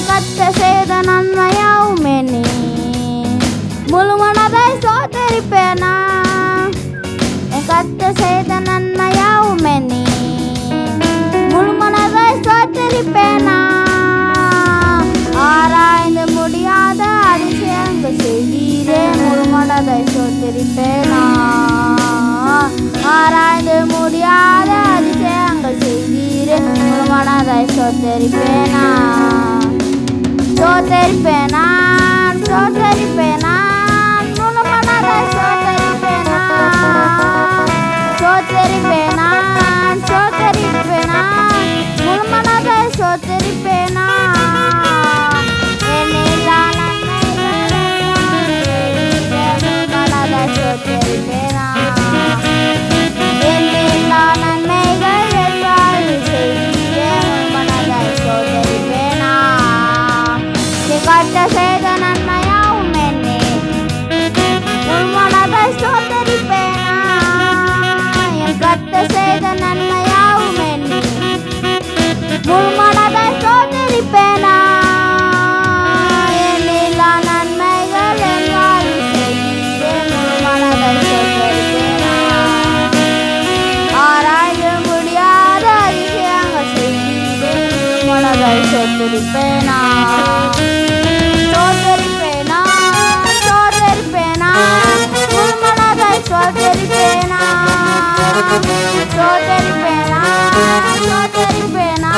கத்த செய்த நன்மையாவுமே நீ முழு மனதை சோதரிப்பேனா கத்த செய்த நன்மையாவுமே நீ முழு மனதை சோதரிப்பேனா ஆராய்ந்து முடியாத அதிசயங்கள் செய்தீரே முழு மனதை சோதரிப்பேனா ஆராய்ந்து முடியாத அதிசயங்கள் செய்தீரே முழு மனதை சோதரிப்பேனா சோதரிப்பேனா சோதரிப்பேனா முழு மனதை சோதரிப்பேனா சோதரிப்பேனா சோதரிப்பேனா முழு மனதை சோதரிப்பேனா என்னில்லா நன்மைகள் எல்லாம் செய்தீரே முழு மனதை சோதரிப்பேனா கத்த செய்த நன்மையாவுமே நீ முழு மனதை சோதரிப்பேனா கத்த செய்த நன்மையாவுமே நீ முழு மனதை சோதரிப்பேனா என்னில்லா நன்மைகள் எல்லாம் செய்தீரே முழு மனதை சோதரிப்பேனா ஆராய்ந்து முடியாத அதிசயங்கள் செய்தீரே முழு மனதை சோதரிப்பேனா சோதரிப்பேனா சோதரிப்பேனா முழு மனதை சோதரிப்பேனா சோதரிப்பேனா சோதரிப்பேனா